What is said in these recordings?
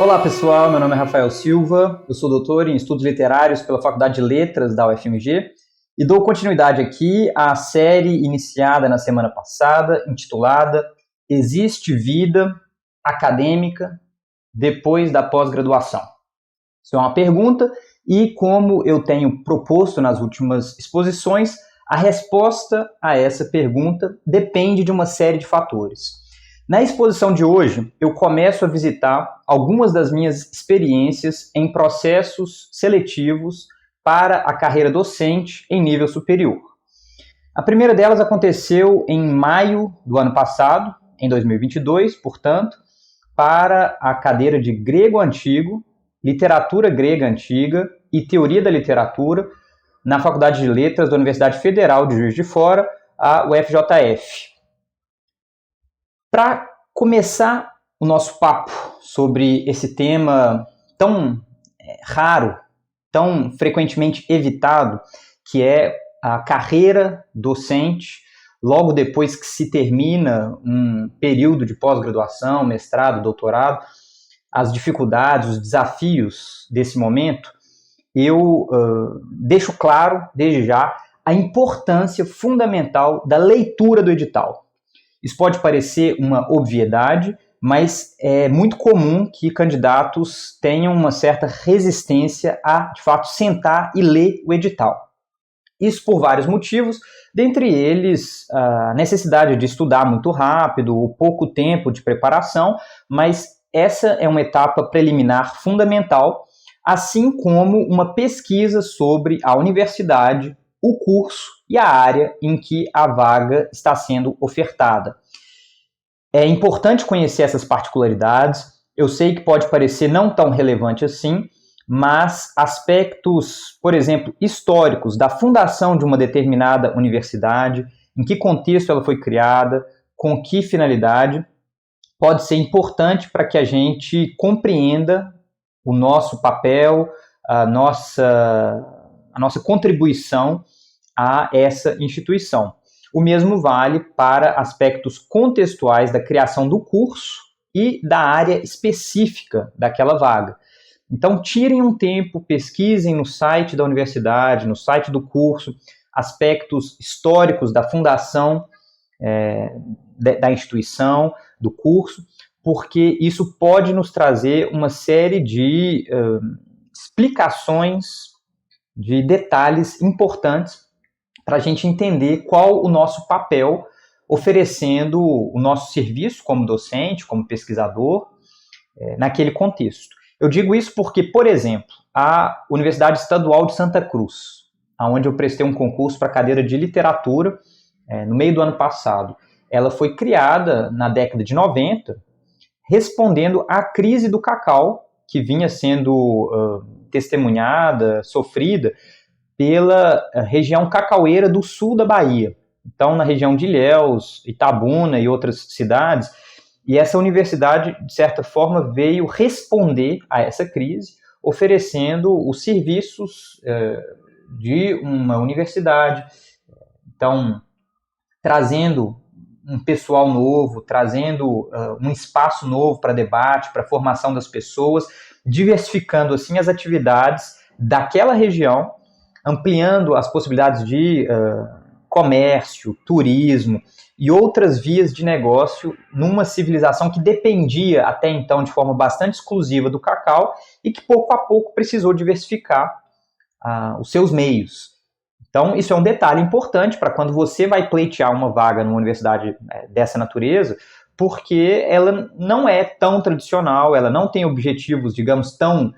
Olá pessoal, meu nome é Rafael Silva, eu sou doutor em Estudos Literários pela Faculdade de Letras da UFMG e dou continuidade aqui à série iniciada na semana passada, intitulada Existe Vida Acadêmica Depois da Pós-Graduação? Isso é uma pergunta e, como eu tenho proposto nas últimas exposições, a resposta a essa pergunta depende de uma série de fatores. Na exposição de hoje, eu começo a visitar algumas das minhas experiências em processos seletivos para a carreira docente em nível superior. A primeira delas aconteceu em maio do ano passado, em 2022, portanto, para a cadeira de Grego Antigo, Literatura Grega Antiga e Teoria da Literatura na Faculdade de Letras da Universidade Federal de Juiz de Fora, a UFJF. Para começar o nosso papo sobre esse tema tão raro, tão frequentemente evitado, que é a carreira docente, logo depois que se termina um período de pós-graduação, mestrado, doutorado, as dificuldades, os desafios desse momento, eu deixo claro, desde já, a importância fundamental da leitura do edital. Isso pode parecer uma obviedade, mas é muito comum que candidatos tenham uma certa resistência a, de fato, sentar e ler o edital. Isso por vários motivos, dentre eles a necessidade de estudar muito rápido, o pouco tempo de preparação, mas essa é uma etapa preliminar fundamental, assim como uma pesquisa sobre a universidade, o curso e a área em que a vaga está sendo ofertada. É importante conhecer essas particularidades. Eu sei que pode parecer não tão relevante assim, mas aspectos, por exemplo, históricos da fundação de uma determinada universidade, em que contexto ela foi criada, com que finalidade, pode ser importante para que a gente compreenda o nosso papel, a nossa contribuição a essa instituição. O mesmo vale para aspectos contextuais da criação do curso e da área específica daquela vaga. Então, tirem um tempo, pesquisem no site da universidade, no site do curso, aspectos históricos da fundação da instituição, do curso, porque isso pode nos trazer uma série de explicações, de detalhes importantes para a gente entender qual o nosso papel oferecendo o nosso serviço como docente, como pesquisador, naquele contexto. Eu digo isso porque, por exemplo, a Universidade Estadual de Santa Cruz, onde eu prestei um concurso para a cadeira de literatura no meio do ano passado, ela foi criada na década de 90, respondendo à crise do cacau, que vinha sendo testemunhada, sofrida, pela região cacaueira do sul da Bahia. Então, na região de Ilhéus, Itabuna e outras cidades, e essa universidade, de certa forma, veio responder a essa crise, oferecendo os serviços de uma universidade. Então, trazendo um pessoal novo, trazendo um espaço novo para debate, para a formação das pessoas, diversificando assim as atividades daquela região, ampliando as possibilidades de comércio, turismo e outras vias de negócio numa civilização que dependia até então de forma bastante exclusiva do cacau e que pouco a pouco precisou diversificar os seus meios. Então, isso é um detalhe importante para quando você vai pleitear uma vaga numa universidade dessa natureza, porque ela não é tão tradicional, ela não tem objetivos, digamos, tão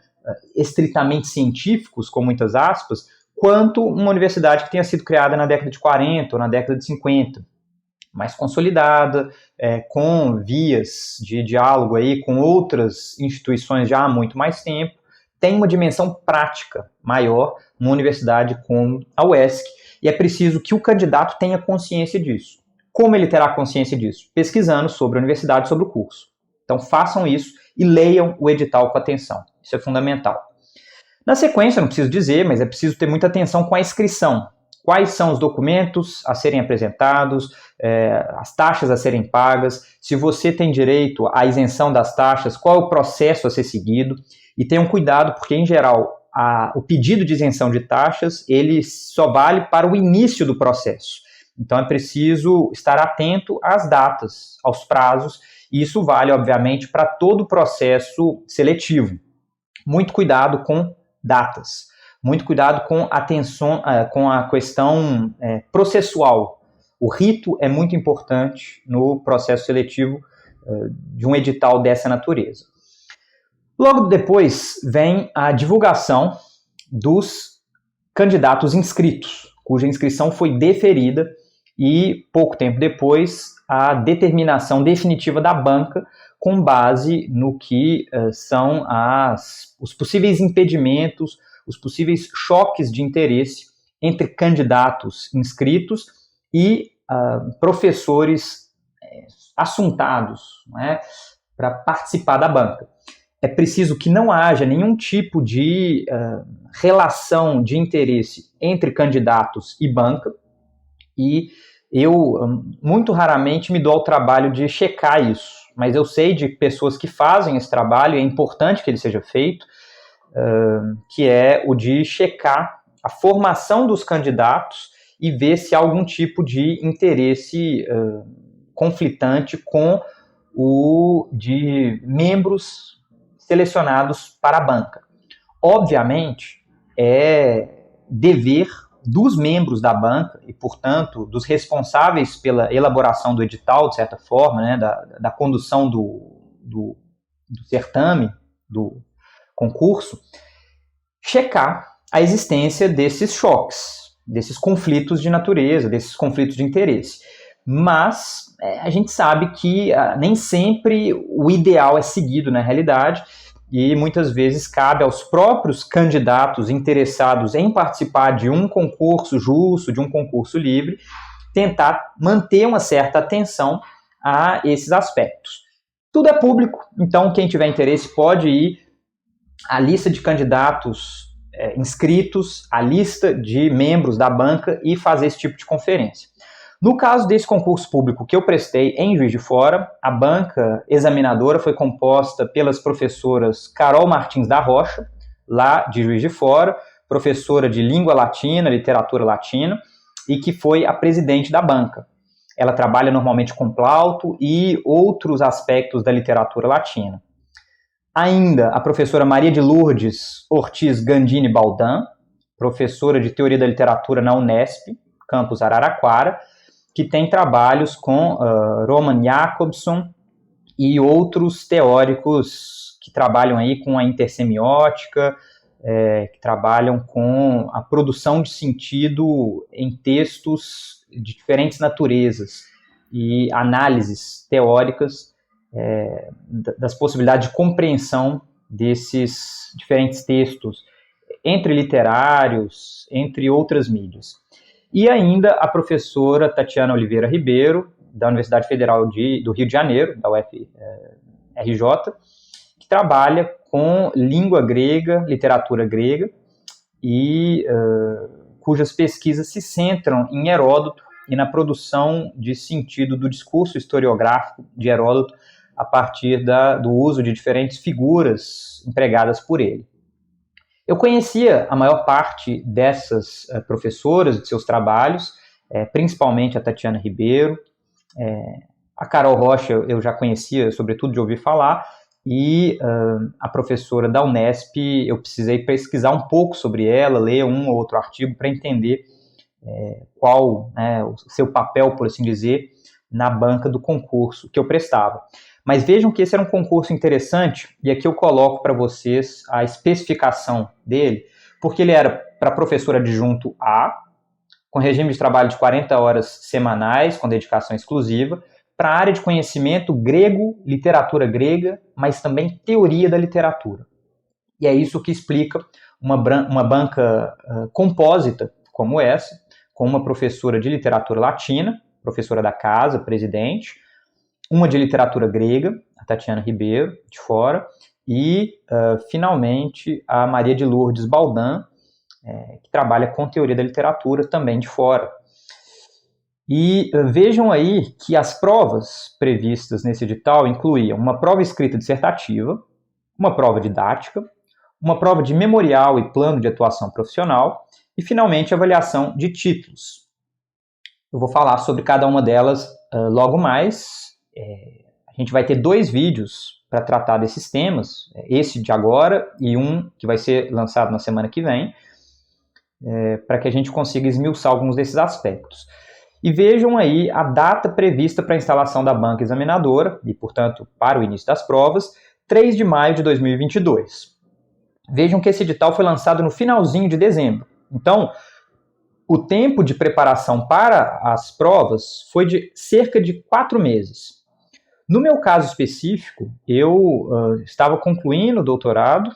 estritamente científicos, com muitas aspas, quanto uma universidade que tenha sido criada na década de 40 ou na década de 50, mais consolidada, com vias de diálogo aí com outras instituições já há muito mais tempo, tem uma dimensão prática maior numa universidade como a UESC, e é preciso que o candidato tenha consciência disso. Como ele terá consciência disso? Pesquisando sobre a universidade, sobre o curso. Então façam isso e leiam o edital com atenção. Isso é fundamental. Na sequência, não preciso dizer, mas é preciso ter muita atenção com a inscrição. Quais são os documentos a serem apresentados, as taxas a serem pagas, se você tem direito à isenção das taxas, qual é o processo a ser seguido. E tenham cuidado, porque, em geral, o pedido de isenção de taxas, ele só vale para o início do processo. Então, é preciso estar atento às datas, aos prazos, e isso vale, obviamente, para todo o processo seletivo. Muito cuidado com datas, muito cuidado com a questão processual. O rito é muito importante no processo seletivo de um edital dessa natureza. Logo depois vem a divulgação dos candidatos inscritos, cuja inscrição foi deferida, e pouco tempo depois a determinação definitiva da banca com base no que são os possíveis impedimentos, os possíveis choques de interesse entre candidatos inscritos e professores assuntados, né, para participar da banca. É preciso que não haja nenhum tipo de relação de interesse entre candidatos e banca, e eu muito raramente me dou ao trabalho de checar isso, mas eu sei de pessoas que fazem esse trabalho, e é importante que ele seja feito, que é o de checar a formação dos candidatos e ver se há algum tipo de interesse conflitante com o de membros selecionados para a banca. Obviamente, é dever dos membros da banca e, portanto, dos responsáveis pela elaboração do edital, de certa forma, né, da condução do certame, do concurso, checar a existência desses choques, desses conflitos de natureza, desses conflitos de interesse. Mas a gente sabe que nem sempre o ideal é seguido na realidade, e muitas vezes cabe aos próprios candidatos interessados em participar de um concurso justo, de um concurso livre, tentar manter uma certa atenção a esses aspectos. Tudo é público, então quem tiver interesse pode ir à lista de candidatos inscritos, à lista de membros da banca e fazer esse tipo de conferência. No caso desse concurso público que eu prestei em Juiz de Fora, a banca examinadora foi composta pelas professoras Carol Martins da Rocha, lá de Juiz de Fora, professora de língua latina, literatura latina, e que foi a presidente da banca. Ela trabalha normalmente com Plauto e outros aspectos da literatura latina. Ainda a professora Maria de Lourdes Ortiz Gandini Baldan, professora de Teoria da Literatura na Unesp, campus Araraquara, que tem trabalhos com Roman Jakobson e outros teóricos que trabalham aí com a intersemiótica, que trabalham com a produção de sentido em textos de diferentes naturezas e análises teóricas das possibilidades de compreensão desses diferentes textos entre literários, entre outras mídias. E ainda a professora Tatiana Oliveira Ribeiro, da Universidade Federal do Rio de Janeiro, da UFRJ, que trabalha com língua grega, literatura grega, e cujas pesquisas se centram em Heródoto e na produção de sentido do discurso historiográfico de Heródoto a partir do uso de diferentes figuras empregadas por ele. Eu conhecia a maior parte dessas professoras, de seus trabalhos, principalmente a Tatiana Ribeiro. A Carol Rocha eu já conhecia, sobretudo de ouvir falar, e a professora da Unesp, eu precisei pesquisar um pouco sobre ela, ler um ou outro artigo para entender qual o seu papel, por assim dizer, na banca do concurso que eu prestava. Mas vejam que esse era um concurso interessante, e aqui eu coloco para vocês a especificação dele, porque ele era para professor adjunto A, com regime de trabalho de 40 horas semanais, com dedicação exclusiva, para a área de conhecimento grego, literatura grega, mas também teoria da literatura. E é isso que explica uma banca compósita como essa, com uma professora de literatura latina, professora da casa, presidente, uma de literatura grega, a Tatiana Ribeiro, de Fora, e, finalmente, a Maria de Lourdes Baldan, que trabalha com teoria da literatura também de fora. E vejam aí que as provas previstas nesse edital incluíam uma prova escrita dissertativa, uma prova didática, uma prova de memorial e plano de atuação profissional e, finalmente, avaliação de títulos. Eu vou falar sobre cada uma delas logo mais. A gente vai ter 2 vídeos para tratar desses temas, esse de agora e um que vai ser lançado na semana que vem, para que a gente consiga esmiuçar alguns desses aspectos. E vejam aí a data prevista para a instalação da banca examinadora, e, portanto, para o início das provas, 3 de maio de 2022. Vejam que esse edital foi lançado no finalzinho de dezembro. Então, o tempo de preparação para as provas foi de cerca de 4 meses. No meu caso específico, eu estava concluindo o doutorado,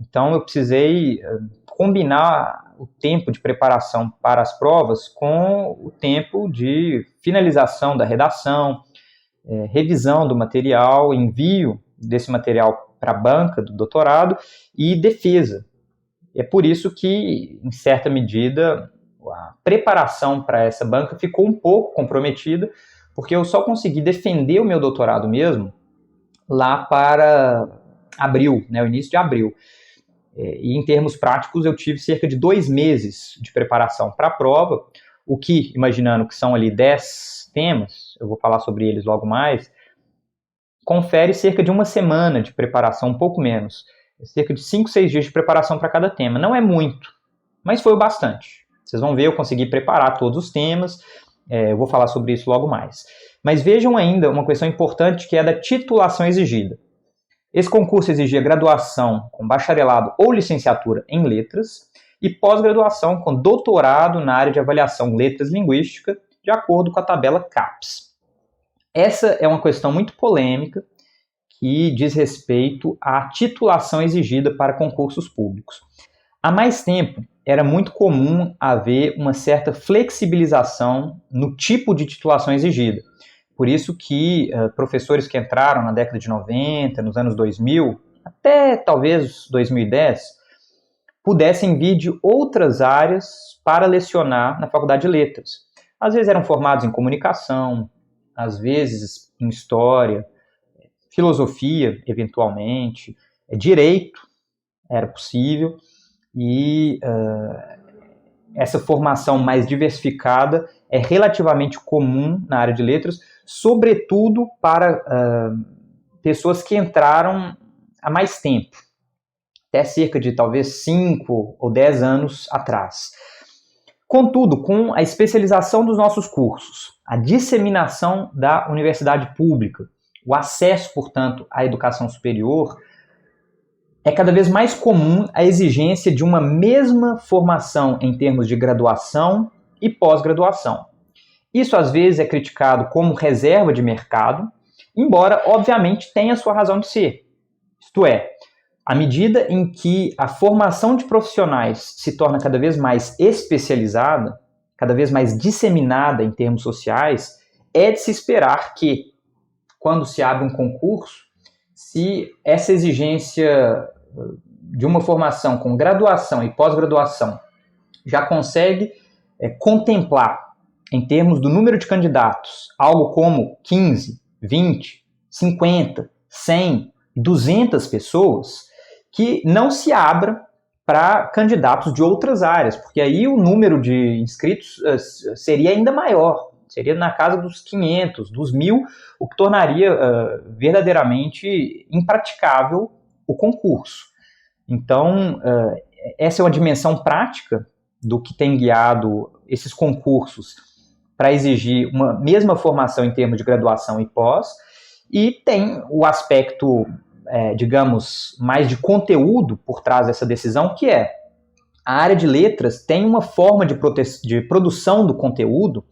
então eu precisei combinar o tempo de preparação para as provas com o tempo de finalização da redação, revisão do material, envio desse material para a banca do doutorado e defesa. É por isso que, em certa medida, a preparação para essa banca ficou um pouco comprometida, porque eu só consegui defender o meu doutorado mesmo lá para abril, o início de abril. E em termos práticos eu tive cerca de 2 meses de preparação para a prova, o que, imaginando que são ali 10 temas, eu vou falar sobre eles logo mais, confere cerca de 1 semana de preparação, um pouco menos, cerca de 5, 6 dias de preparação para cada tema. Não é muito, mas foi o bastante. Vocês vão ver, eu consegui preparar todos os temas, eu vou falar sobre isso logo mais. Mas vejam ainda uma questão importante que é da titulação exigida. Esse concurso exigia graduação com bacharelado ou licenciatura em letras e pós-graduação com doutorado na área de avaliação letras linguística, de acordo com a tabela CAPES. Essa é uma questão muito polêmica que diz respeito à titulação exigida para concursos públicos. Há mais tempo, era muito comum haver uma certa flexibilização no tipo de titulação exigida. Por isso que professores que entraram na década de 90, nos anos 2000, até talvez 2010, pudessem vir de outras áreas para lecionar na Faculdade de Letras. Às vezes eram formados em comunicação, às vezes em história, filosofia, eventualmente, direito era possível, e essa formação mais diversificada é relativamente comum na área de letras, sobretudo para pessoas que entraram há mais tempo, até cerca de talvez 5 ou 10 anos atrás. Contudo, com a especialização dos nossos cursos, a disseminação da universidade pública, o acesso, portanto, à educação superior, é cada vez mais comum a exigência de uma mesma formação em termos de graduação e pós-graduação. Isso, às vezes, é criticado como reserva de mercado, embora, obviamente, tenha sua razão de ser. Isto é, à medida em que a formação de profissionais se torna cada vez mais especializada, cada vez mais disseminada em termos sociais, é de se esperar que, quando se abre um concurso, se essa exigência de uma formação com graduação e pós-graduação já consegue contemplar, em termos do número de candidatos, algo como 15, 20, 50, 100, 200 pessoas, que não se abra para candidatos de outras áreas, porque aí o número de inscritos seria ainda maior, seria na casa dos 500, dos 1.000, o que tornaria verdadeiramente impraticável o concurso. Então, essa é uma dimensão prática do que tem guiado esses concursos para exigir uma mesma formação em termos de graduação e pós, e tem o aspecto, digamos, mais de conteúdo por trás dessa decisão, que é a área de letras tem uma forma de produção do conteúdo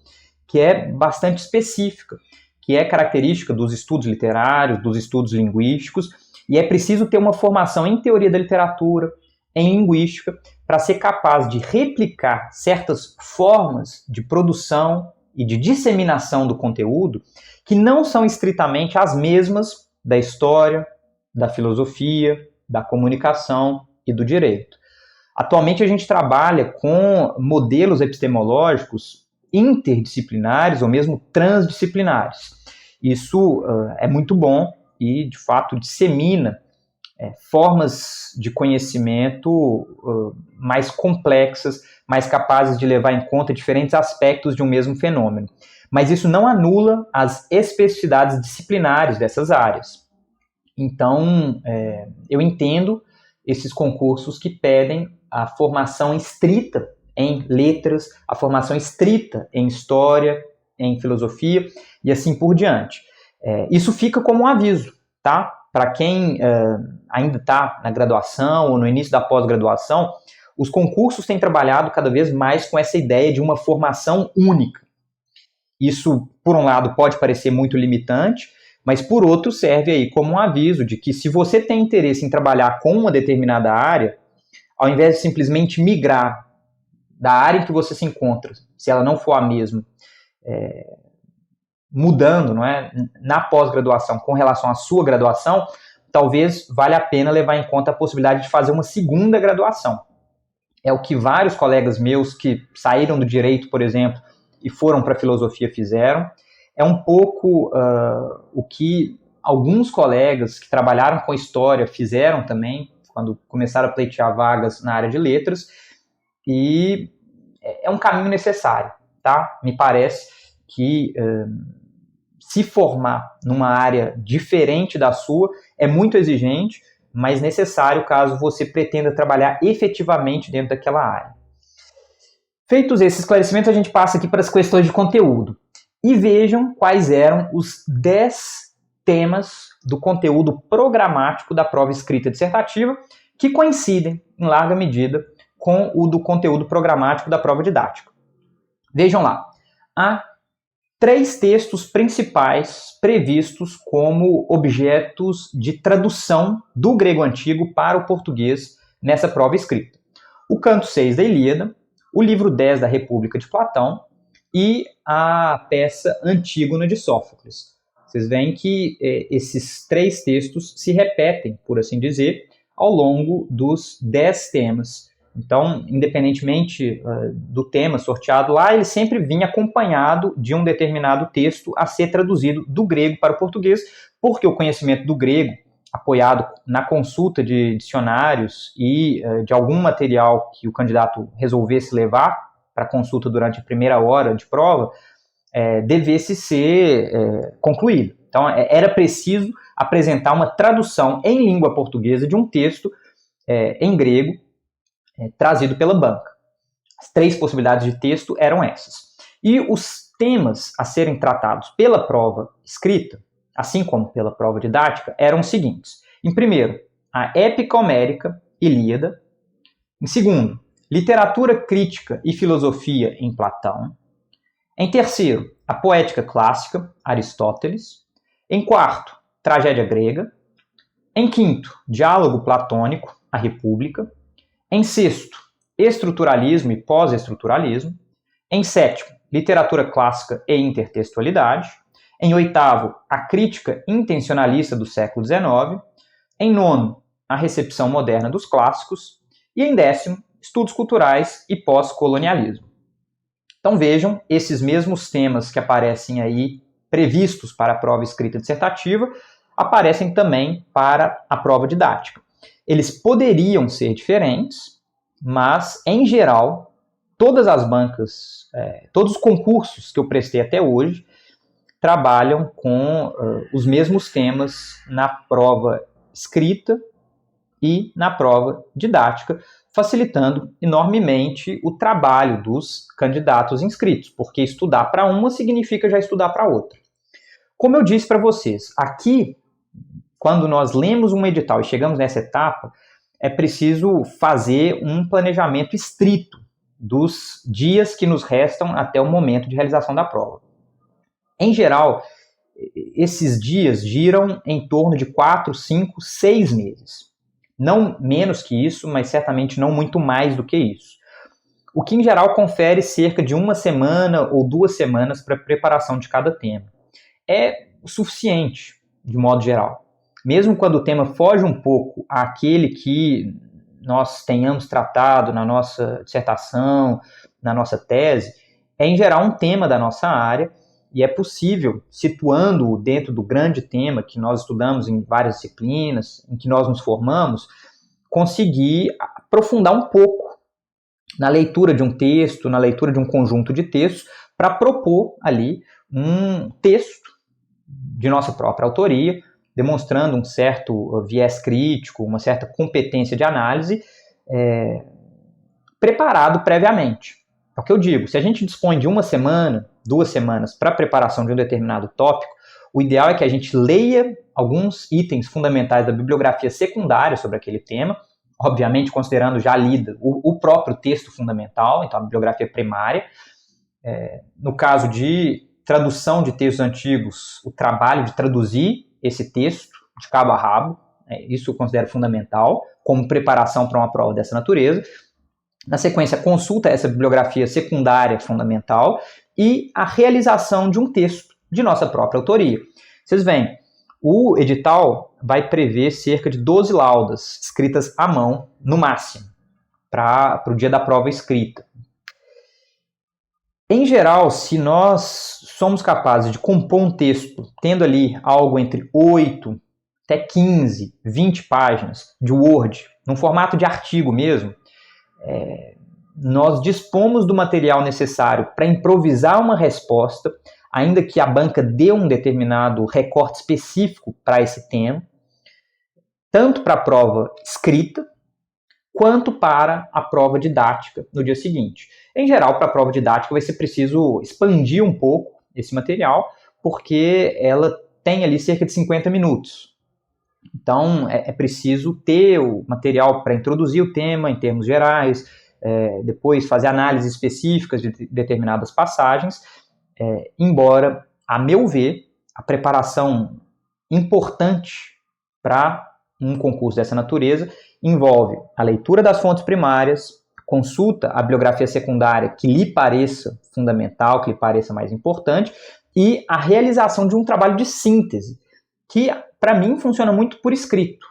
que é bastante específica, que é característica dos estudos literários, dos estudos linguísticos, e é preciso ter uma formação em teoria da literatura, em linguística, para ser capaz de replicar certas formas de produção e de disseminação do conteúdo que não são estritamente as mesmas da história, da filosofia, da comunicação e do direito. Atualmente a gente trabalha com modelos epistemológicos interdisciplinares ou mesmo transdisciplinares. Isso é muito bom e, de fato, dissemina formas de conhecimento mais complexas, mais capazes de levar em conta diferentes aspectos de um mesmo fenômeno. Mas isso não anula as especificidades disciplinares dessas áreas. Então, eu entendo esses concursos que pedem a formação estrita em letras, a formação estrita em história, em filosofia e assim por diante. Isso fica como um aviso, tá? Para quem ainda está na graduação ou no início da pós-graduação, os concursos têm trabalhado cada vez mais com essa ideia de uma formação única. Isso, por um lado, pode parecer muito limitante, mas por outro serve aí como um aviso de que se você tem interesse em trabalhar com uma determinada área, ao invés de simplesmente migrar da área em que você se encontra, se ela não for a mesma, mudando, não é, na pós-graduação com relação à sua graduação, talvez valha a pena levar em conta a possibilidade de fazer uma segunda graduação. É o que vários colegas meus que saíram do direito, por exemplo, e foram para a filosofia fizeram. É um pouco o que alguns colegas que trabalharam com história fizeram também, quando começaram a pleitear vagas na área de letras, e é um caminho necessário, tá? Me parece que se formar numa área diferente da sua é muito exigente, mas necessário caso você pretenda trabalhar efetivamente dentro daquela área. Feitos esses esclarecimentos, a gente passa aqui para as questões de conteúdo. E vejam quais eram os 10 temas do conteúdo programático da prova escrita dissertativa, que coincidem, em larga medida, com o do conteúdo programático da prova didática. Vejam lá, há 3 textos principais previstos como objetos de tradução do grego antigo para o português nessa prova escrita. O canto 6 da Ilíada, o livro 10 da República de Platão e a peça Antígona de Sófocles. Vocês veem que esses 3 textos se repetem, por assim dizer, ao longo dos 10 temas. Então, independentemente do tema sorteado lá, ele sempre vinha acompanhado de um determinado texto a ser traduzido do grego para o português, porque o conhecimento do grego, apoiado na consulta de dicionários e de algum material que o candidato resolvesse levar para consulta durante a primeira hora de prova, devesse ser concluído. Então, era preciso apresentar uma tradução em língua portuguesa de um texto em grego, trazido pela banca. As 3 possibilidades de texto eram essas. E os temas a serem tratados pela prova escrita, assim como pela prova didática, eram os seguintes. Em primeiro, a épica homérica, Ilíada. Em segundo, literatura crítica e filosofia em Platão. Em terceiro, a poética clássica, Aristóteles. Em quarto, tragédia grega. Em quinto, diálogo platônico, a República. Em sexto, estruturalismo e pós-estruturalismo. Em sétimo, literatura clássica e intertextualidade. Em oitavo, a crítica intencionalista do século XIX. Em nono, a recepção moderna dos clássicos. E em décimo, estudos culturais e pós-colonialismo. Então vejam, esses mesmos temas que aparecem aí previstos para a prova escrita dissertativa aparecem também para a prova didática. Eles poderiam ser diferentes, mas, em geral, todas as bancas, todos os concursos que eu prestei até hoje, trabalham com os mesmos temas na prova escrita e na prova didática, facilitando enormemente o trabalho dos candidatos inscritos, porque estudar para uma significa já estudar para outra. Como eu disse para vocês, aqui, quando nós lemos um edital e chegamos nessa etapa, é preciso fazer um planejamento estrito dos dias que nos restam até o momento de realização da prova. Em geral, esses dias giram em torno de 4, 5, 6 meses. Não menos que isso, mas certamente não muito mais do que isso. O que, em geral, confere cerca de 1 semana ou 2 semanas para a preparação de cada tema. É o suficiente, de modo geral. Mesmo quando o tema foge um pouco àquele que nós tenhamos tratado na nossa dissertação, na nossa tese, é em geral um tema da nossa área, e é possível, situando-o dentro do grande tema que nós estudamos em várias disciplinas, em que nós nos formamos, conseguir aprofundar um pouco na leitura de um texto, na leitura de um conjunto de textos, para propor ali um texto de nossa própria autoria, demonstrando um certo viés crítico, uma certa competência de análise, preparado previamente. É o que eu digo, se a gente dispõe de 1 semana, 2 semanas para a preparação de um determinado tópico, o ideal é que a gente leia alguns itens fundamentais da bibliografia secundária sobre aquele tema, obviamente considerando já lida o próprio texto fundamental, então a bibliografia primária. No caso de tradução de textos antigos, o trabalho de traduzir esse texto de cabo a rabo, isso eu considero fundamental, como preparação para uma prova dessa natureza. Na sequência, consulta essa bibliografia secundária fundamental e a realização de um texto de nossa própria autoria. Vocês veem, o edital vai prever cerca de 12 laudas escritas à mão, no máximo, para o dia da prova escrita. Em geral, se nós somos capazes de compor um texto tendo ali algo entre 8 até 15, 20 páginas de Word, num formato de artigo mesmo, nós dispomos do material necessário para improvisar uma resposta, ainda que a banca dê um determinado recorte específico para esse tema, tanto para a prova escrita, quanto para a prova didática no dia seguinte. Em geral, para a prova didática vai ser preciso expandir um pouco esse material, porque ela tem ali cerca de 50 minutos. Então, é preciso ter o material para introduzir o tema em termos gerais, depois fazer análises específicas de determinadas passagens, embora, a meu ver, a preparação importante para um concurso dessa natureza envolve a leitura das fontes primárias, consulta a bibliografia secundária que lhe pareça fundamental, que lhe pareça mais importante, e a realização de um trabalho de síntese, que para mim funciona muito por escrito.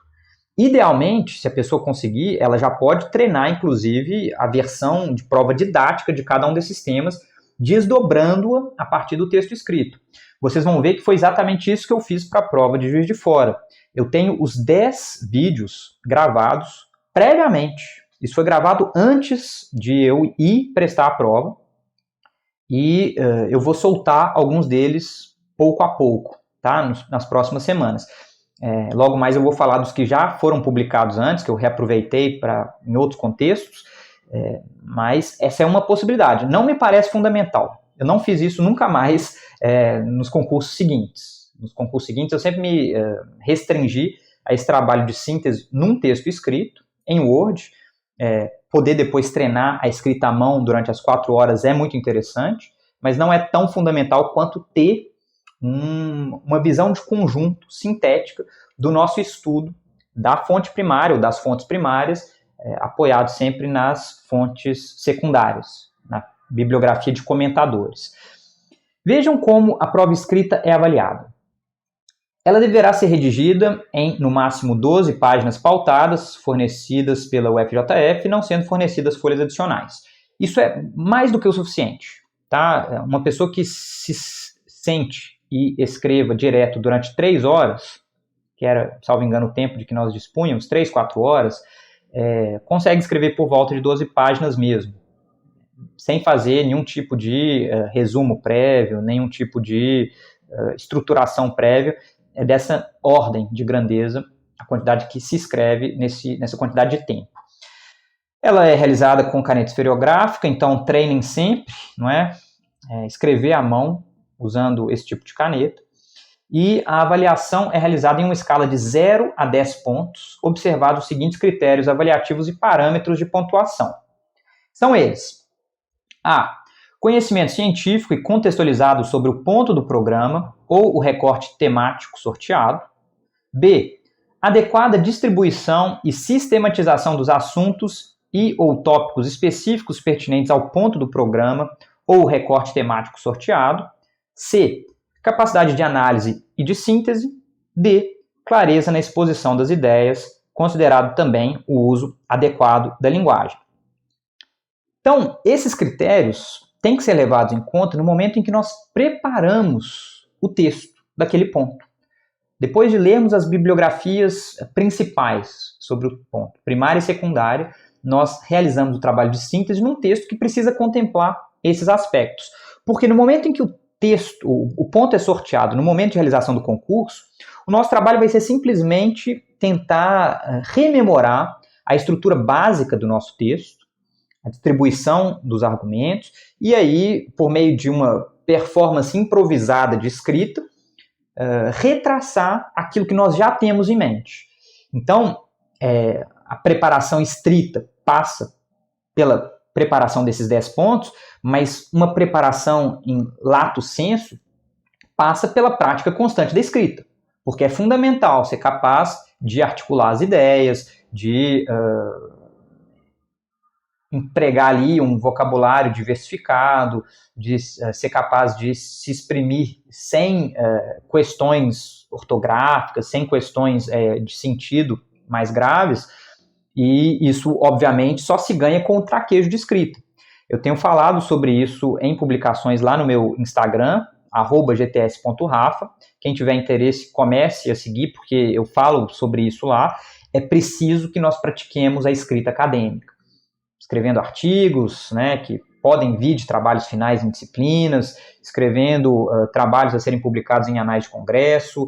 Idealmente, se a pessoa conseguir, ela já pode treinar, inclusive, a versão de prova didática de cada um desses temas, desdobrando-a a partir do texto escrito. Vocês vão ver que foi exatamente isso que eu fiz para a prova de Juiz de Fora. Eu tenho os 10 vídeos gravados previamente. Isso foi gravado antes de eu ir prestar a prova. E eu vou soltar alguns deles pouco a pouco, tá? Nas próximas semanas. Logo mais eu vou falar dos que já foram publicados antes, que eu reaproveitei em outros contextos, mas essa é uma possibilidade. Não me parece fundamental. Eu não fiz isso nunca mais nos concursos seguintes. Nos concursos seguintes eu sempre me restringi a esse trabalho de síntese num texto escrito, em Word. Poder depois treinar a escrita à mão durante as 4 horas é muito interessante, mas não é tão fundamental quanto ter uma visão de conjunto sintética do nosso estudo da fonte primária ou das fontes primárias, apoiado sempre nas fontes secundárias, na bibliografia de comentadores. Vejam como a prova escrita é avaliada. Ela deverá ser redigida em, no máximo, 12 páginas pautadas, fornecidas pela UFJF, não sendo fornecidas folhas adicionais. Isso é mais do que o suficiente. Tá? Uma pessoa que se sente e escreva direto durante 3 horas, que era, salvo engano, o tempo de que nós dispunhamos, 3, 4 horas, consegue escrever por volta de 12 páginas mesmo, sem fazer nenhum tipo de resumo prévio, nenhum tipo de estruturação prévia. É dessa ordem de grandeza a quantidade que se escreve nessa quantidade de tempo. Ela é realizada com caneta esferográfica, então treinem sempre, não é? Escrever à mão usando esse tipo de caneta. E a avaliação é realizada em uma escala de 0 a 10 pontos, observados os seguintes critérios avaliativos e parâmetros de pontuação. São eles: A. Conhecimento científico e contextualizado sobre o ponto do programa ou o recorte temático sorteado. B. Adequada distribuição e sistematização dos assuntos e ou tópicos específicos pertinentes ao ponto do programa ou o recorte temático sorteado. C. Capacidade de análise e de síntese. D. Clareza na exposição das ideias, considerado também o uso adequado da linguagem. Então, esses critérios têm que ser levados em conta no momento em que nós preparamos o texto daquele ponto. Depois de lermos as bibliografias principais sobre o ponto, primária e secundária, nós realizamos o trabalho de síntese num texto que precisa contemplar esses aspectos. Porque no momento em que o texto, o ponto é sorteado, no momento de realização do concurso, o nosso trabalho vai ser simplesmente tentar rememorar a estrutura básica do nosso texto, a distribuição dos argumentos, e aí, por meio de uma performance improvisada de escrita, retraçar aquilo que nós já temos em mente. Então, a preparação estrita passa pela preparação desses 10 pontos, mas uma preparação em lato sensu passa pela prática constante da escrita, porque é fundamental ser capaz de articular as ideias, de empregar ali um vocabulário diversificado, de ser capaz de se exprimir sem questões ortográficas, sem questões de sentido mais graves, e isso, obviamente, só se ganha com o traquejo de escrita. Eu tenho falado sobre isso em publicações lá no meu Instagram, @gts.rafa. Quem tiver interesse, comece a seguir, porque eu falo sobre isso lá. É preciso que nós pratiquemos a escrita acadêmica, escrevendo artigos, né, que podem vir de trabalhos finais em disciplinas, escrevendo trabalhos a serem publicados em anais de congresso,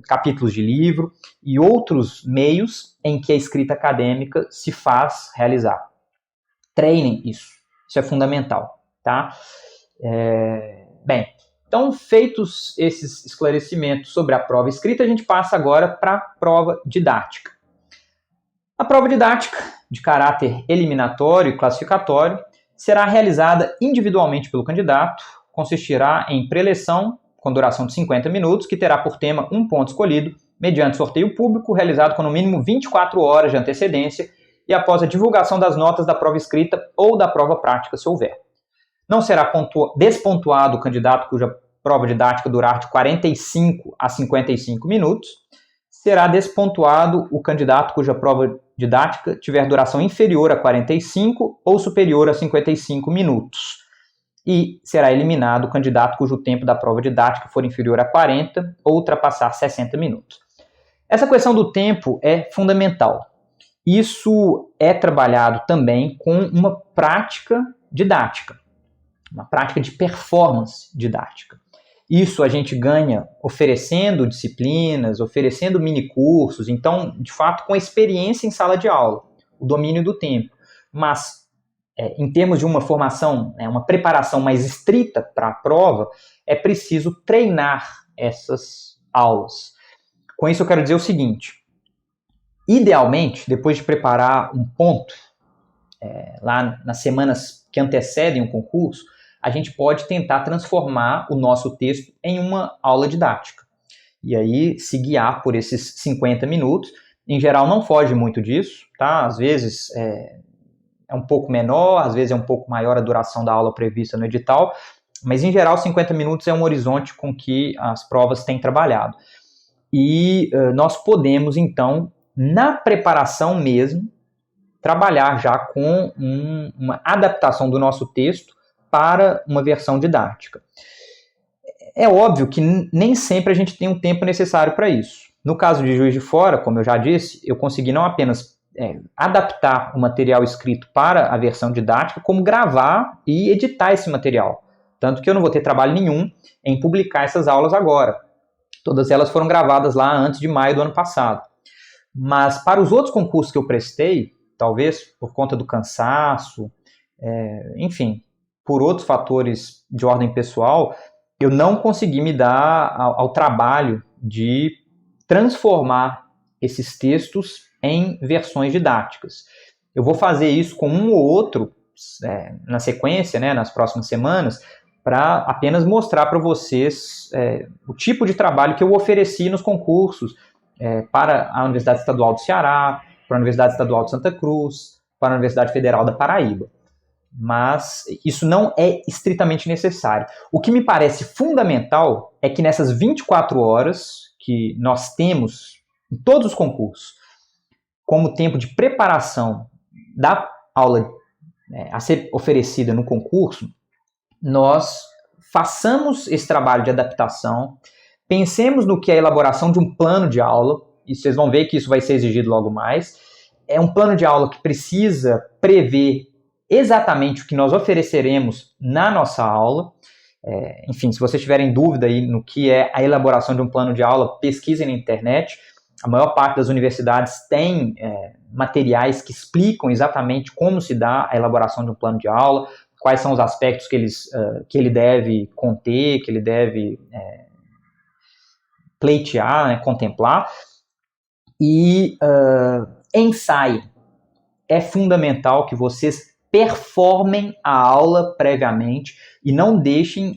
capítulos de livro e outros meios em que a escrita acadêmica se faz realizar. Treinem isso é fundamental, tá? Bem, então, feitos esses esclarecimentos sobre a prova escrita, a gente passa agora para a prova didática. A prova didática, de caráter eliminatório e classificatório, será realizada individualmente pelo candidato, consistirá em preleção, com duração de 50 minutos, que terá por tema um ponto escolhido, mediante sorteio público, realizado com no mínimo 24 horas de antecedência e após a divulgação das notas da prova escrita ou da prova prática, se houver. Não será despontuado o candidato cuja prova didática durar de 45 a 55 minutos, será despontuado o candidato cuja prova didática tiver duração inferior a 45 ou superior a 55 minutos. E será eliminado o candidato cujo tempo da prova didática for inferior a 40 ou ultrapassar 60 minutos. Essa questão do tempo é fundamental. Isso é trabalhado também com uma prática didática, uma prática de performance didática. Isso a gente ganha oferecendo disciplinas, oferecendo minicursos, então, de fato, com a experiência em sala de aula, o domínio do tempo. Mas, em termos de uma formação, uma preparação mais estrita para a prova, é preciso treinar essas aulas. Com isso eu quero dizer o seguinte: idealmente, depois de preparar um ponto, lá nas semanas que antecedem o concurso, a gente pode tentar transformar o nosso texto em uma aula didática. E aí se guiar por esses 50 minutos. Em geral não foge muito disso, tá? Às vezes é um pouco menor, às vezes é um pouco maior a duração da aula prevista no edital, mas em geral 50 minutos é um horizonte com que as provas têm trabalhado. E nós podemos então, na preparação mesmo, trabalhar já com uma adaptação do nosso texto para uma versão didática. É óbvio que nem sempre a gente tem o tempo necessário para isso. No caso de Juiz de Fora, como eu já disse, eu consegui não apenas adaptar o material escrito para a versão didática, como gravar e editar esse material. Tanto que eu não vou ter trabalho nenhum em publicar essas aulas agora. Todas elas foram gravadas lá antes de maio do ano passado. Mas para os outros concursos que eu prestei, talvez por conta do cansaço, enfim, por outros fatores de ordem pessoal, eu não consegui me dar ao trabalho de transformar esses textos em versões didáticas. Eu vou fazer isso com um ou outro na sequência, nas próximas semanas, para apenas mostrar para vocês o tipo de trabalho que eu ofereci nos concursos para a Universidade Estadual do Ceará, para a Universidade Estadual de Santa Cruz, para a Universidade Federal da Paraíba. Mas isso não é estritamente necessário. O que me parece fundamental é que nessas 24 horas que nós temos em todos os concursos, como tempo de preparação da aula a ser oferecida no concurso, nós façamos esse trabalho de adaptação, pensemos no que é a elaboração de um plano de aula, e vocês vão ver que isso vai ser exigido logo mais. É um plano de aula que precisa prever exatamente o que nós ofereceremos na nossa aula. Enfim, se vocês tiverem dúvida aí no que é a elaboração de um plano de aula, pesquisem na internet. A maior parte das universidades tem materiais que explicam exatamente como se dá a elaboração de um plano de aula, quais são os aspectos que ele deve conter, que ele deve pleitear, né, contemplar. E ensaio. É fundamental que vocês performem a aula previamente e não deixem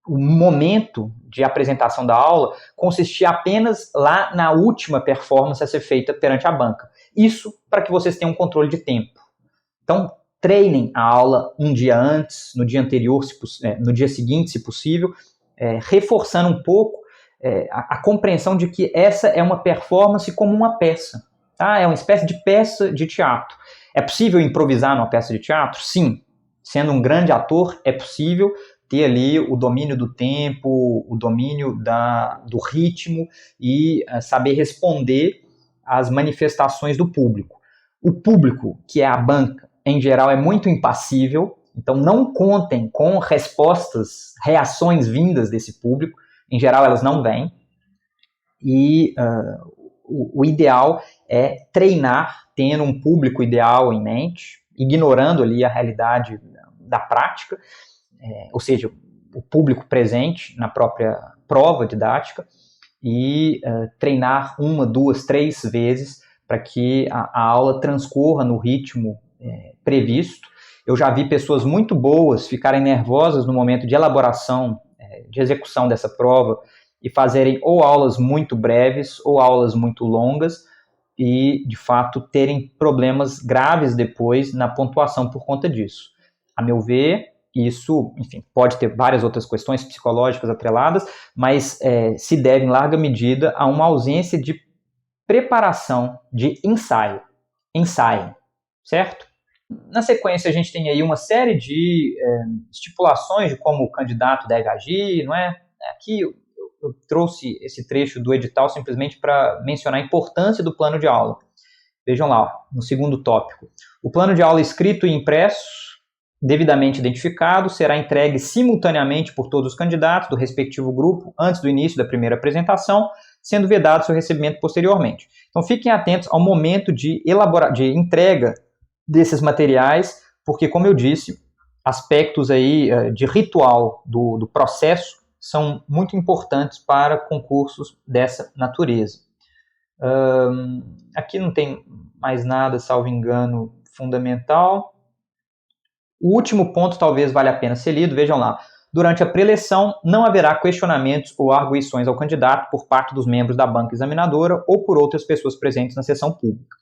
o momento de apresentação da aula consistir apenas lá na última performance a ser feita perante a banca. Isso para que vocês tenham um controle de tempo. Então, treinem a aula um dia antes, no dia anterior, no dia seguinte, se possível, reforçando um pouco a compreensão de que essa é uma performance como uma peça. Tá? É uma espécie de peça de teatro. É possível improvisar numa peça de teatro? Sim. Sendo um grande ator, é possível ter ali o domínio do tempo, o domínio do ritmo e saber responder às manifestações do público. O público, que é a banca, em geral, é muito impassível, então não contem com reações vindas desse público. Em geral, elas não vêm. E o ideal é treinar tendo um público ideal em mente, ignorando ali a realidade da prática, ou seja, o público presente na própria prova didática, e treinar 1, 2, 3 vezes para que a aula transcorra no ritmo previsto. Eu já vi pessoas muito boas ficarem nervosas no momento de elaboração, de execução dessa prova, e fazerem ou aulas muito breves ou aulas muito longas e, de fato, terem problemas graves depois na pontuação por conta disso. A meu ver, isso, enfim, pode ter várias outras questões psicológicas atreladas, mas se deve, em larga medida, a uma ausência de preparação, de ensaio. Ensaiem, certo? Na sequência, a gente tem aí uma série de estipulações de como o candidato deve agir, não é? Aqui eu trouxe esse trecho do edital simplesmente para mencionar a importância do plano de aula. Vejam lá, no segundo tópico. O plano de aula escrito e impresso, devidamente identificado, será entregue simultaneamente por todos os candidatos do respectivo grupo antes do início da primeira apresentação, sendo vedado seu recebimento posteriormente. Então fiquem atentos ao momento de entrega desses materiais, porque, como eu disse, aspectos aí de ritual do processo são muito importantes para concursos dessa natureza. Aqui não tem mais nada, salvo engano, fundamental. O último ponto talvez valha a pena ser lido, vejam lá. Durante a preleção, não haverá questionamentos ou arguições ao candidato por parte dos membros da banca examinadora ou por outras pessoas presentes na sessão pública.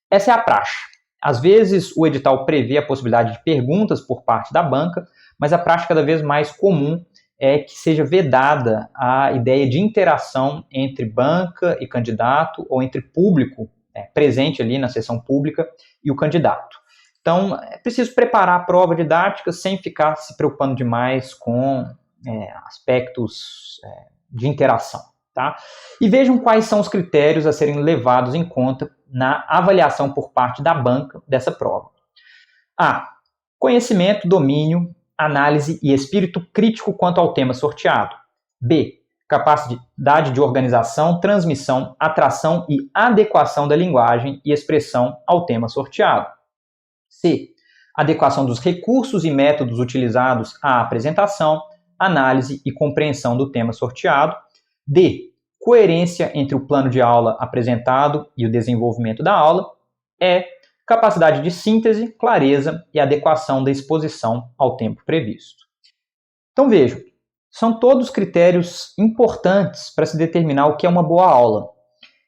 Essa é a praxe. Às vezes, o edital prevê a possibilidade de perguntas por parte da banca, mas a prática cada vez mais comum é que seja vedada a ideia de interação entre banca e candidato ou entre público presente ali na sessão pública e o candidato. Então, é preciso preparar a prova didática sem ficar se preocupando demais com aspectos de interação. Tá? E vejam quais são os critérios a serem levados em conta na avaliação por parte da banca dessa prova. A. Conhecimento, domínio, análise e espírito crítico quanto ao tema sorteado. B. Capacidade de organização, transmissão, atração e adequação da linguagem e expressão ao tema sorteado. C. Adequação dos recursos e métodos utilizados à apresentação, análise e compreensão do tema sorteado. D. Coerência entre o plano de aula apresentado e o desenvolvimento da aula. E. Capacidade de síntese, clareza e adequação da exposição ao tempo previsto. Então vejam, são todos critérios importantes para se determinar o que é uma boa aula.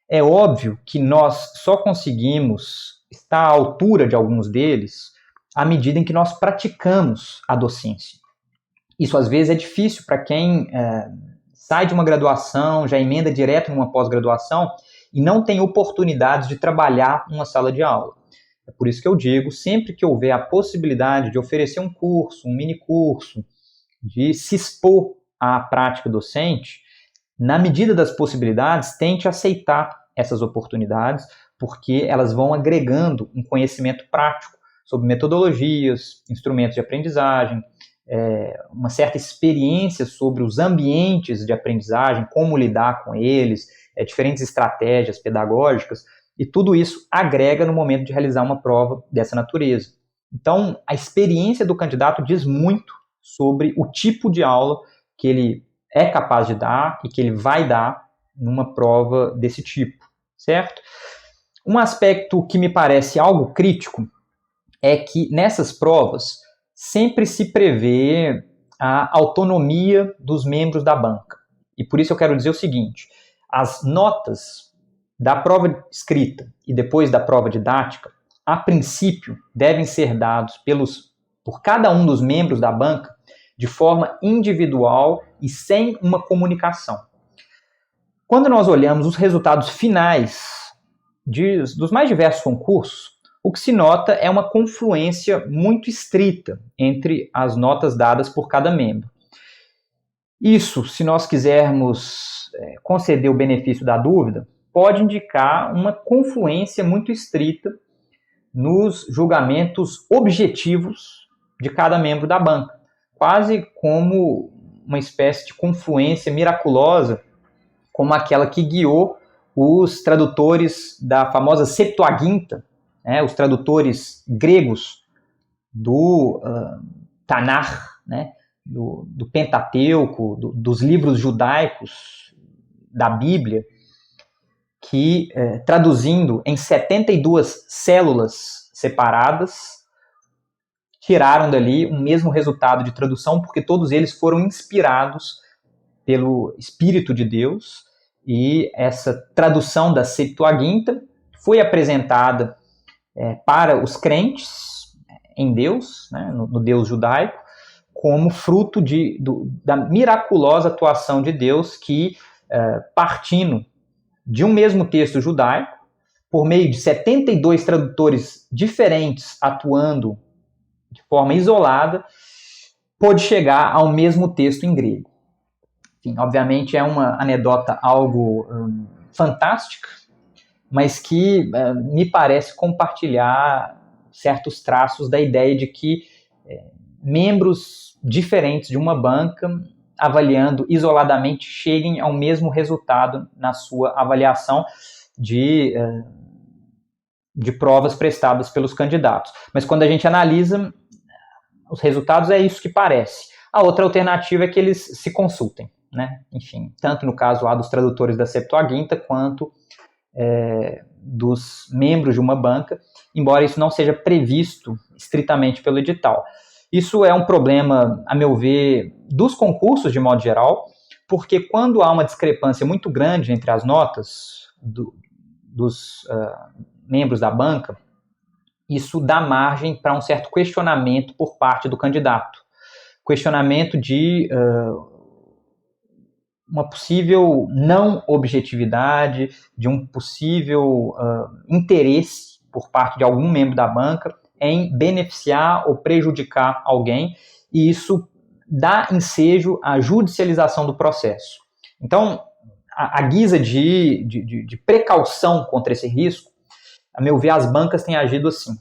É óbvio que nós só conseguimos estar à altura de alguns deles à medida em que nós praticamos a docência. Isso às vezes é difícil para quem sai de uma graduação, já emenda direto numa pós-graduação e não têm oportunidades de trabalhar numa sala de aula. É por isso que eu digo, sempre que houver a possibilidade de oferecer um curso, um mini curso, de se expor à prática docente, na medida das possibilidades, tente aceitar essas oportunidades, porque elas vão agregando um conhecimento prático sobre metodologias, instrumentos de aprendizagem, uma certa experiência sobre os ambientes de aprendizagem, como lidar com eles, diferentes estratégias pedagógicas, e tudo isso agrega no momento de realizar uma prova dessa natureza. Então, a experiência do candidato diz muito sobre o tipo de aula que ele é capaz de dar e que ele vai dar numa prova desse tipo, certo? Um aspecto que me parece algo crítico é que nessas provas sempre se prevê a autonomia dos membros da banca. E por isso eu quero dizer o seguinte, as notas da prova escrita e depois da prova didática, a princípio, devem ser dados por cada um dos membros da banca de forma individual e sem uma comunicação. Quando nós olhamos os resultados finais dos mais diversos concursos, o que se nota é uma confluência muito estrita entre as notas dadas por cada membro. Isso, se nós quisermos conceder o benefício da dúvida, pode indicar uma confluência muito estrita nos julgamentos objetivos de cada membro da banca, quase como uma espécie de confluência miraculosa, como aquela que guiou os tradutores da famosa Septuaginta, os tradutores gregos do Tanakh, do Pentateuco, dos livros judaicos da Bíblia, que, traduzindo em 72 células separadas, tiraram dali o mesmo resultado de tradução, porque todos eles foram inspirados pelo Espírito de Deus, e essa tradução da Septuaginta foi apresentada para os crentes em Deus, no Deus judaico, como fruto da miraculosa atuação de Deus que, partindo de um mesmo texto judaico, por meio de 72 tradutores diferentes atuando de forma isolada, pôde chegar ao mesmo texto em grego. Enfim, obviamente é uma anedota algo fantástica, mas que me parece compartilhar certos traços da ideia de que membros diferentes de uma banca, avaliando isoladamente, cheguem ao mesmo resultado na sua avaliação de provas prestadas pelos candidatos. Mas quando a gente analisa os resultados, é isso que parece. A outra alternativa é que eles se consultem, Enfim, tanto no caso lá dos tradutores da Septuaginta, quanto dos membros de uma banca, embora isso não seja previsto estritamente pelo edital. Isso é um problema, a meu ver, dos concursos de modo geral, porque quando há uma discrepância muito grande entre as notas dos membros da banca, isso dá margem para um certo questionamento por parte do candidato. Questionamento de uma possível não objetividade, de um possível interesse por parte de algum membro da banca em beneficiar ou prejudicar alguém, e isso dá ensejo à judicialização do processo. Então, a guisa de precaução contra esse risco, a meu ver, as bancas têm agido assim,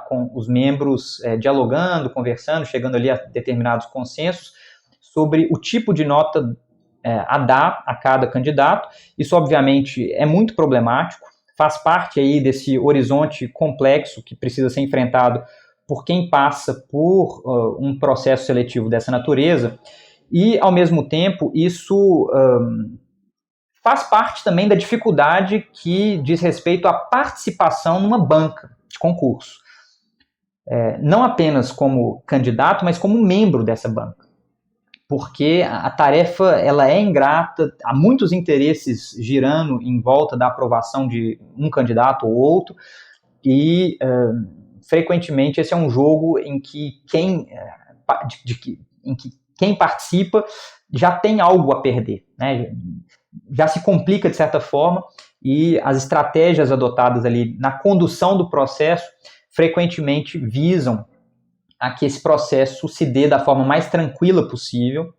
com os membros dialogando, conversando, chegando ali a determinados consensos sobre o tipo de nota a dar a cada candidato. Isso, obviamente, é muito problemático, faz parte aí desse horizonte complexo que precisa ser enfrentado por quem passa por um processo seletivo dessa natureza, e, ao mesmo tempo, isso faz parte também da dificuldade que diz respeito à participação numa banca de concurso. Não apenas como candidato, mas como membro dessa banca. Porque a tarefa ela é ingrata, há muitos interesses girando em volta da aprovação de um candidato ou outro, e frequentemente esse é um jogo em que quem participa já tem algo a perder, né? Já se complica de certa forma e as estratégias adotadas ali na condução do processo frequentemente visam a que esse processo se dê da forma mais tranquila possível.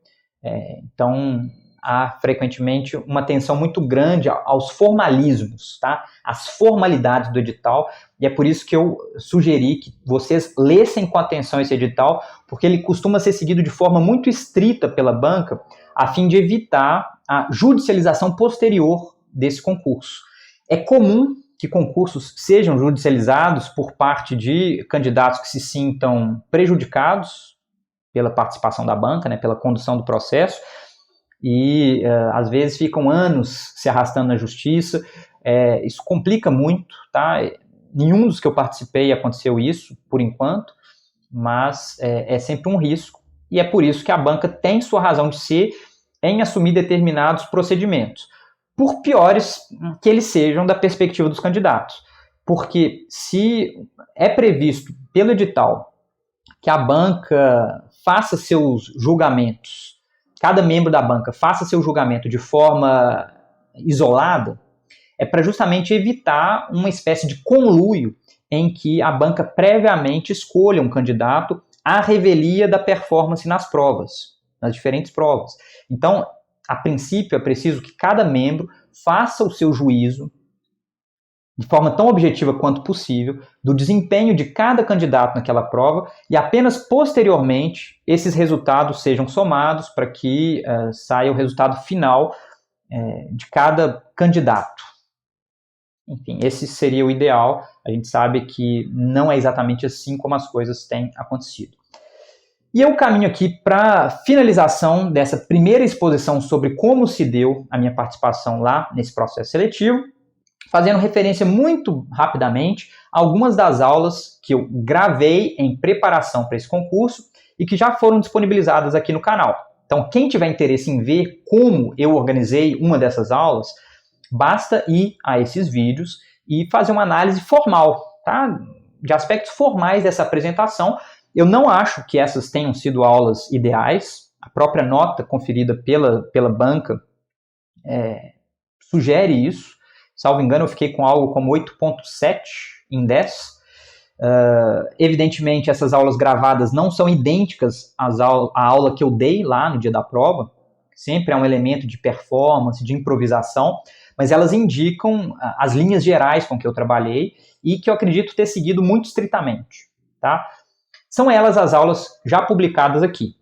Então, há frequentemente uma atenção muito grande aos formalismos, tá? Às formalidades do edital, e é por isso que eu sugeri que vocês lessem com atenção esse edital, porque ele costuma ser seguido de forma muito estrita pela banca, a fim de evitar a judicialização posterior desse concurso. É comum que concursos sejam judicializados por parte de candidatos que se sintam prejudicados pela participação da banca, né, pela condução do processo, e às vezes ficam anos se arrastando na justiça. Isso complica muito, tá? Nenhum dos que eu participei aconteceu isso, por enquanto, mas é sempre um risco, e é por isso que a banca tem sua razão de ser em assumir determinados procedimentos, por piores que eles sejam da perspectiva dos candidatos. Porque se é previsto pelo edital que a banca faça seus julgamentos, cada membro da banca faça seu julgamento de forma isolada, é para justamente evitar uma espécie de conluio em que a banca previamente escolha um candidato à revelia da performance nas provas, nas diferentes provas. Então, a princípio, é preciso que cada membro faça o seu juízo de forma tão objetiva quanto possível do desempenho de cada candidato naquela prova, e apenas posteriormente esses resultados sejam somados para que saia o resultado final de cada candidato. Enfim, esse seria o ideal. A gente sabe que não é exatamente assim como as coisas têm acontecido. E eu caminho aqui para a finalização dessa primeira exposição sobre como se deu a minha participação lá nesse processo seletivo, fazendo referência muito rapidamente a algumas das aulas que eu gravei em preparação para esse concurso e que já foram disponibilizadas aqui no canal. Então, quem tiver interesse em ver como eu organizei uma dessas aulas, basta ir a esses vídeos e fazer uma análise formal, tá? De aspectos formais dessa apresentação. Eu não acho que essas tenham sido aulas ideais. A própria nota conferida pela banca sugere isso. Salvo engano, eu fiquei com algo como 8.7 em 10. Evidentemente, essas aulas gravadas não são idênticas à aula que eu dei lá no dia da prova. Sempre há um elemento de performance, de improvisação, mas elas indicam as linhas gerais com que eu trabalhei e que eu acredito ter seguido muito estritamente, tá? São elas as aulas já publicadas aqui.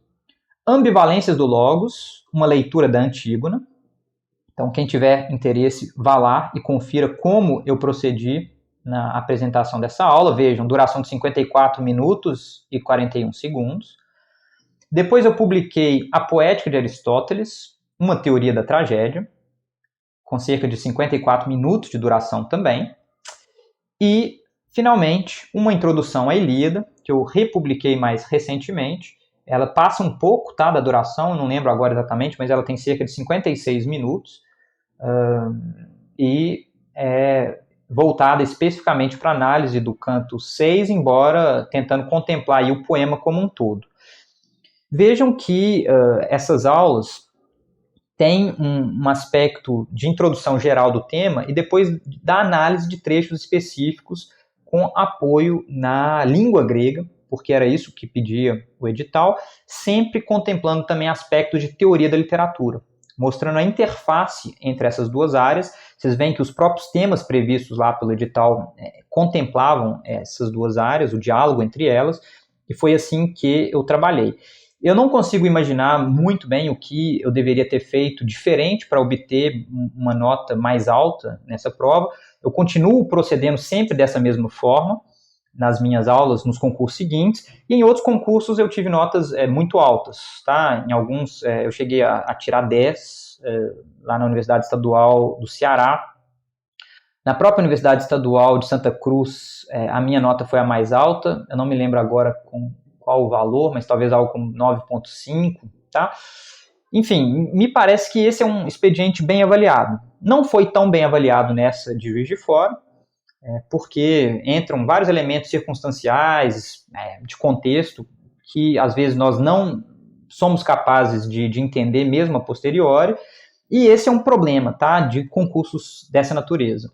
Ambivalências do Logos, uma leitura da Antígona. Então, quem tiver interesse, vá lá e confira como eu procedi na apresentação dessa aula. Vejam, duração de 54 minutos e 41 segundos. Depois eu publiquei A Poética de Aristóteles, uma teoria da tragédia, com cerca de 54 minutos de duração também. E, finalmente, uma introdução à Ilíada, que eu republiquei mais recentemente. Ela passa um pouco, tá, da duração, eu não lembro agora exatamente, mas ela tem cerca de 56 minutos. E é voltada especificamente para análise do canto 6, embora tentando contemplar aí o poema como um todo. Vejam que essas aulas têm um aspecto de introdução geral do tema e depois da análise de trechos específicos com apoio na língua grega, porque era isso que pedia o edital, sempre contemplando também aspectos de teoria da literatura, mostrando a interface entre essas duas áreas. Vocês veem que os próprios temas previstos lá pelo edital contemplavam essas duas áreas, o diálogo entre elas, e foi assim que eu trabalhei. Eu não consigo imaginar muito bem o que eu deveria ter feito diferente para obter uma nota mais alta nessa prova. Eu continuo procedendo sempre dessa mesma forma, nas minhas aulas, nos concursos seguintes, e em outros concursos eu tive notas muito altas, tá? Em alguns eu cheguei a tirar 10, lá na Universidade Estadual do Ceará. Na própria Universidade Estadual de Santa Cruz, a minha nota foi a mais alta, eu não me lembro agora com qual o valor, mas talvez algo como 9.5, tá? Enfim, me parece que esse é um expediente bem avaliado. Não foi tão bem avaliado nessa de Juiz de Fora, porque entram vários elementos circunstanciais, de contexto, que às vezes nós não somos capazes de entender mesmo a posteriori, e esse é um problema, tá, de concursos dessa natureza.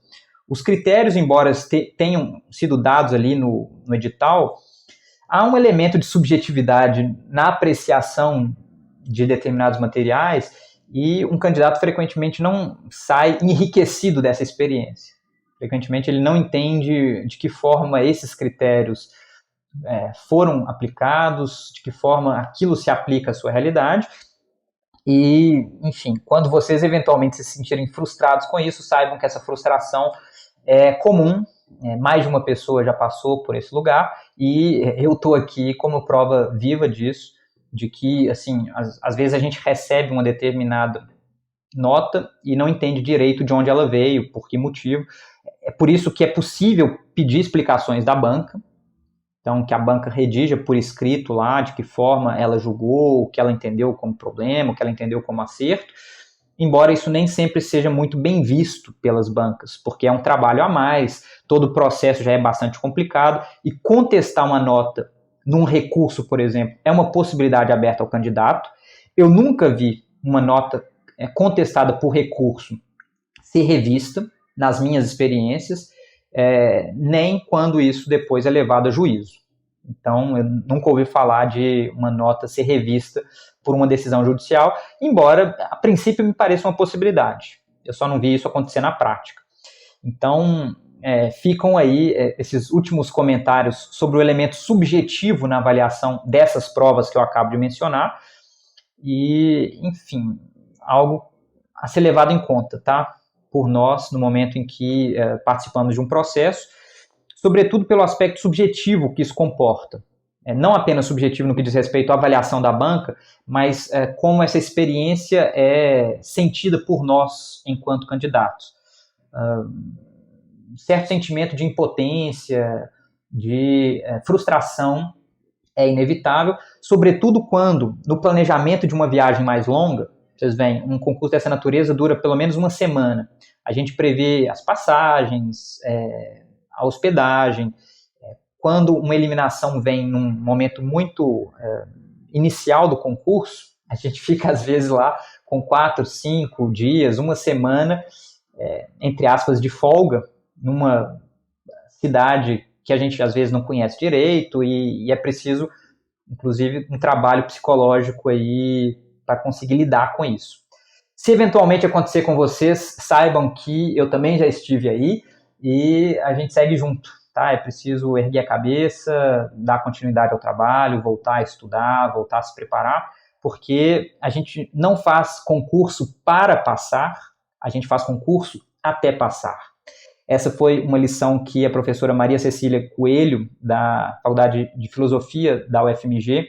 Os critérios, embora tenham sido dados ali no edital, há um elemento de subjetividade na apreciação de determinados materiais e um candidato frequentemente não sai enriquecido dessa experiência. Frequentemente ele não entende de que forma esses critérios foram aplicados, de que forma aquilo se aplica à sua realidade. E, enfim, quando vocês eventualmente se sentirem frustrados com isso, saibam que essa frustração é comum, mais de uma pessoa já passou por esse lugar, e eu estou aqui como prova viva disso, de que, assim, às vezes a gente recebe uma determinada nota e não entende direito de onde ela veio, por que motivo. É por isso que é possível pedir explicações da banca, então que a banca redija por escrito lá de que forma ela julgou, o que ela entendeu como problema, o que ela entendeu como acerto, embora isso nem sempre seja muito bem visto pelas bancas, porque é um trabalho a mais, todo o processo já é bastante complicado, e contestar uma nota num recurso, por exemplo, é uma possibilidade aberta ao candidato. Eu nunca vi uma nota contestada por recurso ser revista, nas minhas experiências, nem quando isso depois é levado a juízo. Então, eu nunca ouvi falar de uma nota ser revista por uma decisão judicial, embora, a princípio, me pareça uma possibilidade. Eu só não vi isso acontecer na prática. Então, ficam aí esses últimos comentários sobre o elemento subjetivo na avaliação dessas provas que eu acabo de mencionar. E, enfim, algo a ser levado em conta, tá? Por nós, no momento em que participamos de um processo, sobretudo pelo aspecto subjetivo que isso comporta. Não apenas subjetivo no que diz respeito à avaliação da banca, mas como essa experiência é sentida por nós enquanto candidatos. Certo sentimento de impotência, de frustração é inevitável, sobretudo quando, no planejamento de uma viagem mais longa, vocês veem, um concurso dessa natureza dura pelo menos uma semana. A gente prevê as passagens, a hospedagem. Quando uma eliminação vem num momento muito inicial do concurso, a gente fica às vezes lá com 4, 5 dias, uma semana, entre aspas, de folga, numa cidade que a gente às vezes não conhece direito, e é preciso, inclusive, um trabalho psicológico aí para conseguir lidar com isso. Se eventualmente acontecer com vocês, saibam que eu também já estive aí e a gente segue junto, tá? É preciso erguer a cabeça, dar continuidade ao trabalho, voltar a estudar, voltar a se preparar, porque a gente não faz concurso para passar, a gente faz concurso até passar. Essa foi uma lição que a professora Maria Cecília Coelho, da Faculdade de Filosofia da UFMG,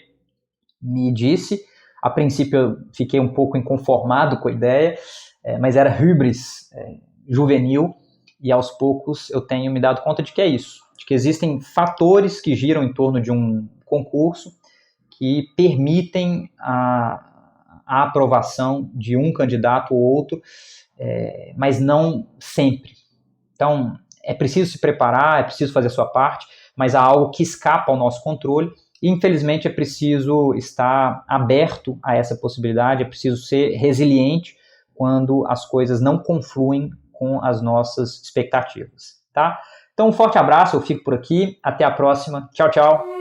me disse. A princípio eu fiquei um pouco inconformado com a ideia, mas era hybris juvenil, e aos poucos eu tenho me dado conta de que é isso, de que existem fatores que giram em torno de um concurso que permitem a aprovação de um candidato ou outro, mas não sempre. Então, é preciso se preparar, é preciso fazer a sua parte, mas há algo que escapa ao nosso controle, e infelizmente é preciso estar aberto a essa possibilidade, é preciso ser resiliente quando as coisas não confluem com as nossas expectativas, tá? Então, um forte abraço, eu fico por aqui, até a próxima, tchau, tchau!